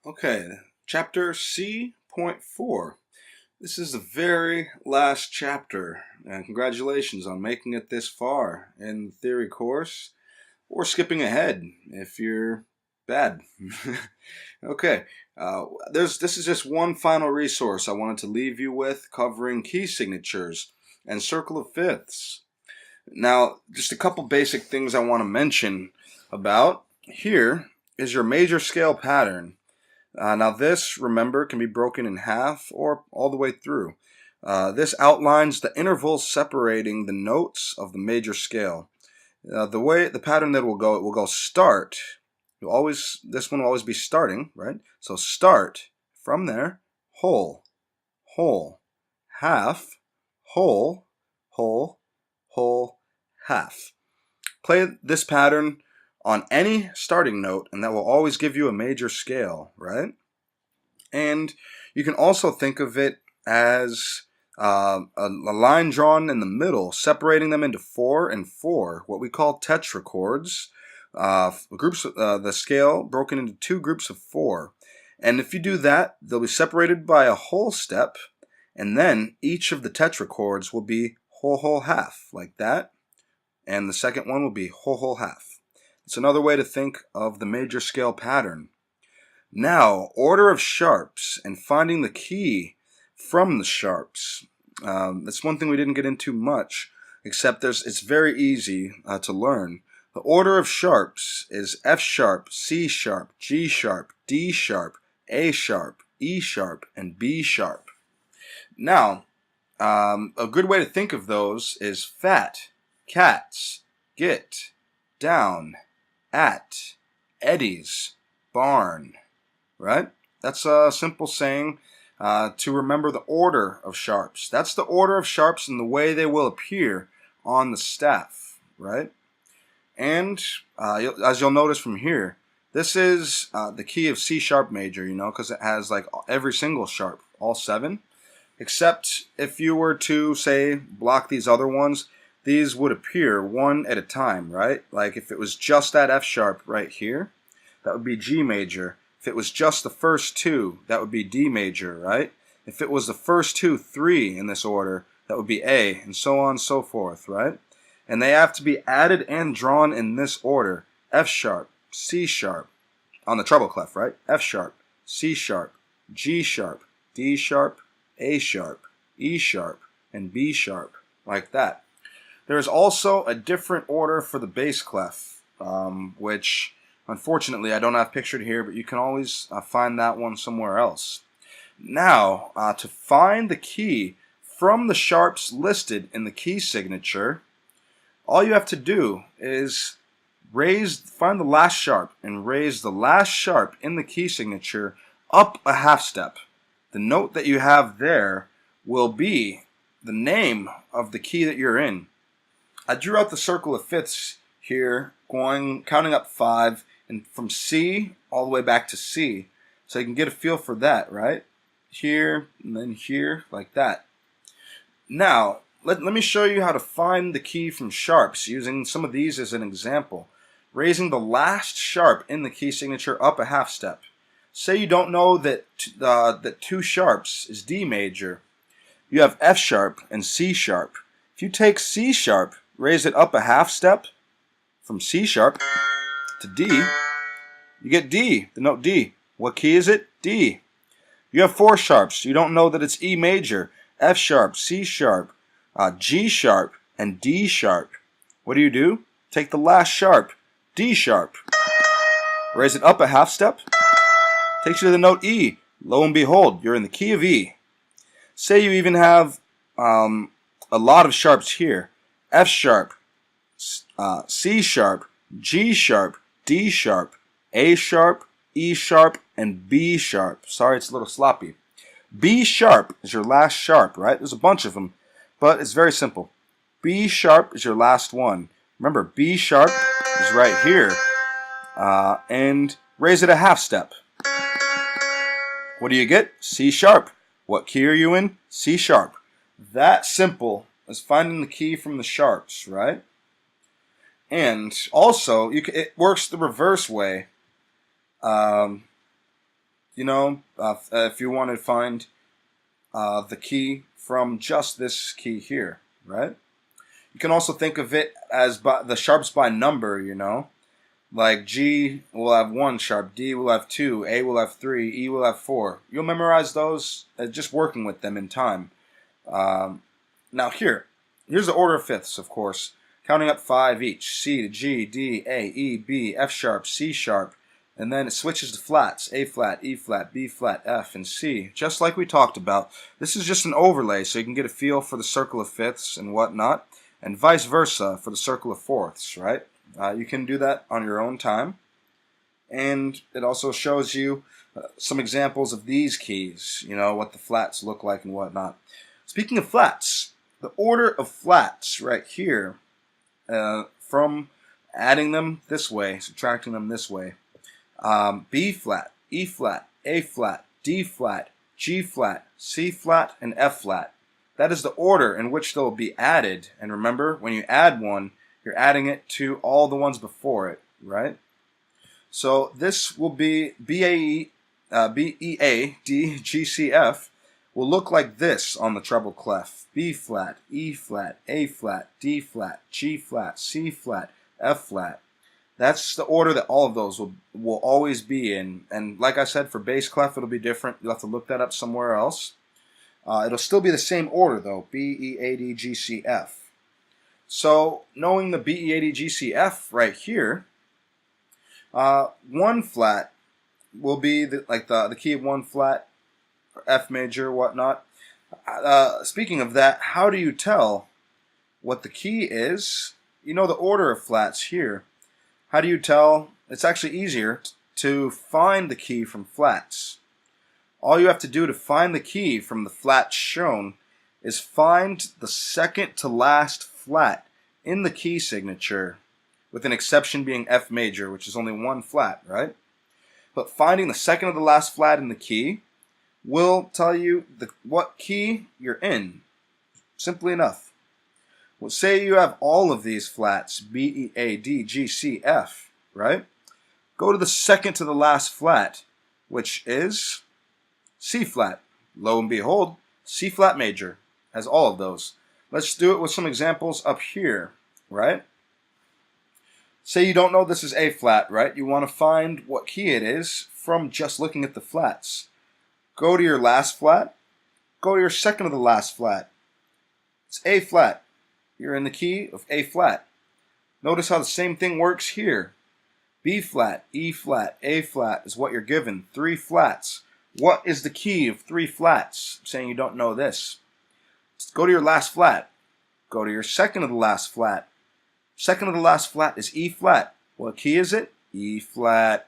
Okay, chapter C.4. This is the very last chapter, and congratulations on making it this far in the theory course, or skipping ahead if you're bad. Okay, this is just one final resource I wanted to leave you with covering key signatures and circle of fifths. Now, just a couple basic things I want to mention about. Here is your major scale pattern. Now this, remember, can be broken in half or all the way through. This outlines the intervals separating the notes of the major scale. The pattern that it will go start. This one will always be starting, right? So start from there, whole, whole, half, whole, whole, whole, half. Play this pattern on any starting note, and that will always give you a major scale, right? And you can also think of it as a line drawn in the middle, separating them into 4 and 4, what we call tetrachords. The scale broken into 2 groups of 4. And if you do that, they'll be separated by a whole step, and then each of the tetrachords will be whole, whole, half, like that. And the second one will be whole, whole, half. It's another way to think of the major scale pattern. Now, order of sharps and finding the key from the sharps. That's one thing we didn't get into much, except it's very easy to learn. The order of sharps is F sharp, C sharp, G sharp, D sharp, A sharp, E sharp, and B sharp. Now, a good way to think of those is fat, cats, get, down, at, eddies, barn, right? That's a simple saying to remember the order of sharps. That's the order of sharps and the way they will appear on the staff, right? And as you'll notice from here, this is the key of C sharp major, because it has like every single sharp, all 7, except if you were to, say, block these other ones, these would appear one at a time, right? Like if it was just that F sharp right here, that would be G major. If it was just the first 2, that would be D major, right? If it was the first 2, 3 in this order, that would be A, and so on and so forth, right? And they have to be added and drawn in this order. F sharp, C sharp, on the treble clef, right? F sharp, C sharp, G sharp, D sharp, A sharp, E sharp, and B sharp, like that. There is also a different order for the bass clef, which unfortunately I don't have pictured here, but you can always find that one somewhere else. Now, to find the key from the sharps listed in the key signature, all you have to do is find the last sharp and raise the last sharp in the key signature up a half step. The note that you have there will be the name of the key that you're in. I drew out the circle of fifths here, counting up 5, and from C all the way back to C, so you can get a feel for that, right? Here, and then here, like that. Now, let me show you how to find the key from sharps, using some of these as an example. Raising the last sharp in the key signature up a half step. Say you don't know that 2 sharps is D major. You have F sharp and C sharp. If you take C sharp, raise it up a half step from C sharp to D, you get D, the note D. What key is it? D. You have 4 sharps. You don't know that it's E major. F sharp, C sharp, G sharp, and D sharp. What do? Take the last sharp, D sharp. Raise it up a half step. Takes you to the note E. Lo and behold, you're in the key of E. Say you even have a lot of sharps here. F sharp, C sharp, G sharp, D sharp, A sharp, E sharp, and B sharp. Sorry, it's a little sloppy. B sharp is your last sharp, right? There's a bunch of them, but it's very simple. B sharp is your last one. Remember, B sharp is right here, and raise it a half step. What do you get? C sharp. What key are you in? C sharp. That simple as finding the key from the sharps, right? And also, it works the reverse way. if you want to find the key from just this key here, right? You can also think of it as the sharps by number, Like G will have 1 sharp, D will have 2, A will have 3, E will have 4. You'll memorize those just working with them in time. Now here's the order of fifths, of course, counting up 5 each. C to G, D, A, E, B, F sharp, C sharp, and then it switches to flats, A flat, E flat, B flat, F, and C, just like we talked about. This is just an overlay so you can get a feel for the circle of fifths and whatnot, and vice versa for the circle of fourths, right? You can do that on your own time. And it also shows you some examples of these keys, what the flats look like and whatnot. Speaking of flats, the order of flats right here, from adding them this way, subtracting them this way, B flat, E flat, A flat, D flat, G flat, C flat, and F flat. That is the order in which they'll be added. And remember, when you add one, you're adding it to all the ones before it, right? So this will be B, E, A, D, G, C, F will look like this on the treble clef. B flat, E flat, A flat, D flat, G flat, C flat, F flat. That's the order that all of those will always be in. And like I said, for bass clef, it'll be different. You'll have to look that up somewhere else. It'll still be the same order, though. B, E, A, D, G, C, F. So, knowing the B, E, A, D, G, C, F right here, 1 flat will be the key of 1 flat, or F major, whatnot. Speaking of that, how do you tell what the key is? You know the order of flats here. How do you tell? It's actually easier to find the key from flats. All you have to do to find the key from the flats shown is find the second to last flat in the key signature, with an exception being F major, which is only 1 flat, right? But finding the second to the last flat in the key will tell you what key you're in. Simply enough. Well, say you have all of these flats, B, E, A, D, G, C, F, right? Go to the second to the last flat, which is C flat. Lo and behold, C flat major has all of those. Let's do it with some examples up here, right? Say you don't know this is A flat, right? You want to find what key it is from just looking at the flats. Go to your last flat. Go to your second to the last flat. It's A flat. You're in the key of A flat. Notice how the same thing works here. B flat, E flat, A flat is what you're given. 3 flats. What is the key of 3 flats? I'm saying you don't know this. Go to your last flat. Go to your second to the last flat. Second to the last flat is E flat. What key is it? E flat.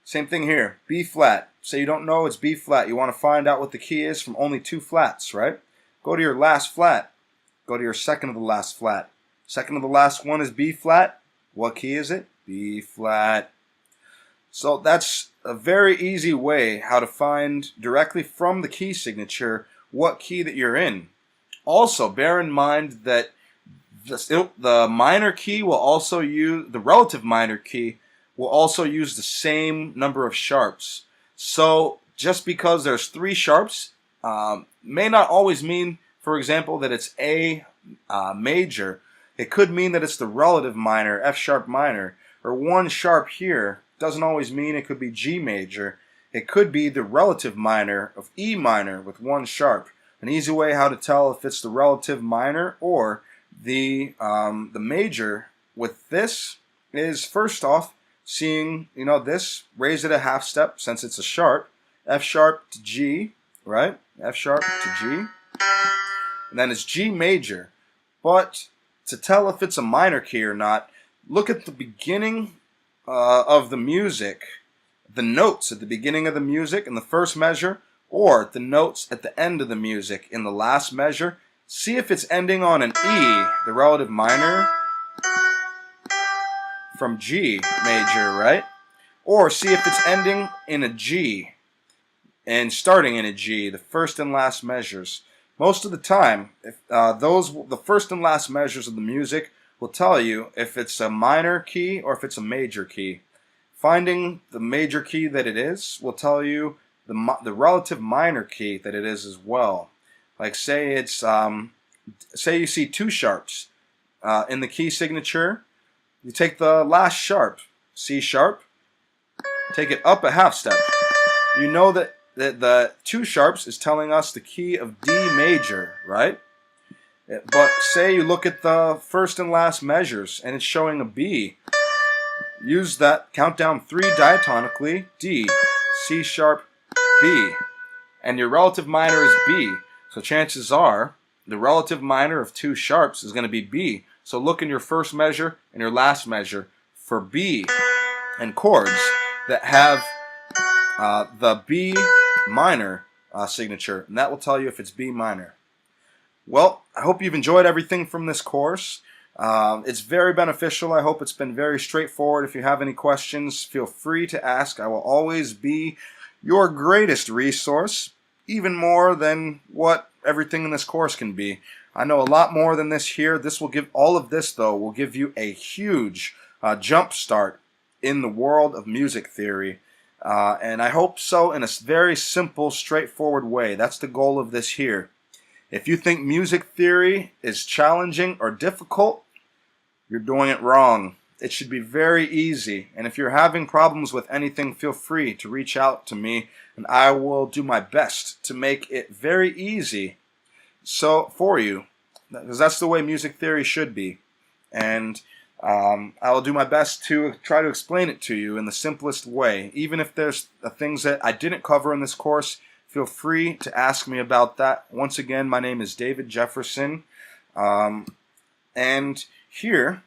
Same thing here. B flat. Say you don't know it's B flat. You want to find out what the key is from only 2 flats, right? Go to your last flat. Go to your second to the last flat. Second to the last one is B flat. What key is it? B flat. So that's a very easy way how to find directly from the key signature what key that you're in. Also, bear in mind that the minor key will also use, the relative minor key will also use the same number of sharps. So just because there's 3 sharps may not always mean, for example, that it's A major. It could mean that it's the relative minor, F sharp minor, or 1 sharp here. Doesn't always mean it could be G major. It could be the relative minor of E minor with 1 sharp. An easy way how to tell if it's the relative minor or the major with this is, first off, seeing, this, raise it a half step since it's a sharp, F sharp to G, right? F sharp to G. And then it's G major. But to tell if it's a minor key or not, look at the beginning of the music, the notes at the beginning of the music in the first measure, or the notes at the end of the music in the last measure. See if it's ending on an E, the relative minor, from G major, right? Or see if it's ending in a G and starting in a G, the first and last measures. Most of the time, the first and last measures of the music will tell you if it's a minor key or if it's a major key. Finding the major key that it is will tell you the relative minor key that it is as well. Like say it's say you see two sharps in the key signature. You take the last sharp, C sharp, take it up a half step. You know that the two sharps is telling us the key of D major, right? But say you look at the first and last measures and it's showing a B. Use that, count down 3 diatonically, D, C sharp, B. And your relative minor is B. So chances are the relative minor of two sharps is going to be B. So look in your first measure and your last measure for B and chords that have the B minor signature, and that will tell you if it's B minor. Well, I hope you've enjoyed everything from this course. It's very beneficial. I hope it's been very straightforward. If you have any questions, feel free to ask. I will always be your greatest resource, even more than what everything in this course can be. I know a lot more than this here. All of this though will give you a huge jump start in the world of music theory. And I hope so in a very simple, straightforward way. That's the goal of this here. If you think music theory is challenging or difficult, you're doing it wrong. It should be very easy. And if you're having problems with anything, feel free to reach out to me, and I will do my best to make it very easy for you, because that's the way music theory should be. And I will do my best to try to explain it to you in the simplest way. Even if there's things that I didn't cover in this course, feel free to ask me about that. Once again, my name is David Jefferson. And here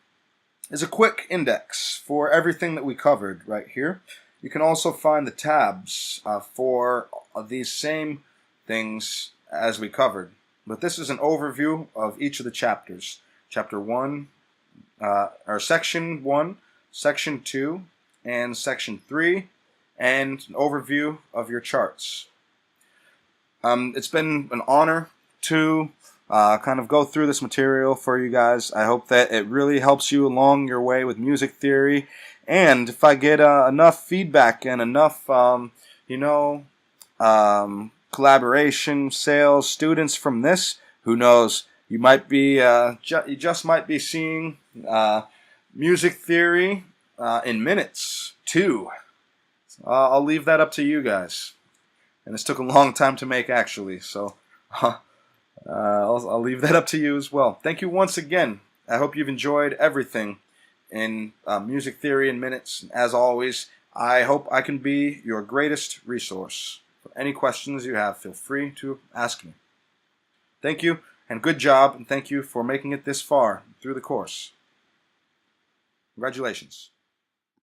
is a quick index for everything that we covered right here. You can also find the tabs for these same things as we covered. But this is an overview of each of the chapters. Chapter 1, or Section 1, Section 2, and Section 3, and an overview of your charts. It's been an honor to kind of go through this material for you guys. I hope that it really helps you along your way with music theory. And if I get enough feedback and enough, collaboration, sales, students from this, who knows, you might be, you just might be seeing music theory in minutes too. I'll leave that up to you guys. And this took a long time to make, actually, so I'll leave that up to you as well. Thank you once again. I hope you've enjoyed everything in music theory in minutes. As always, I hope I can be your greatest resource. For any questions you have, feel free to ask me. Thank you, and good job, and thank you for making it this far through the course. Congratulations.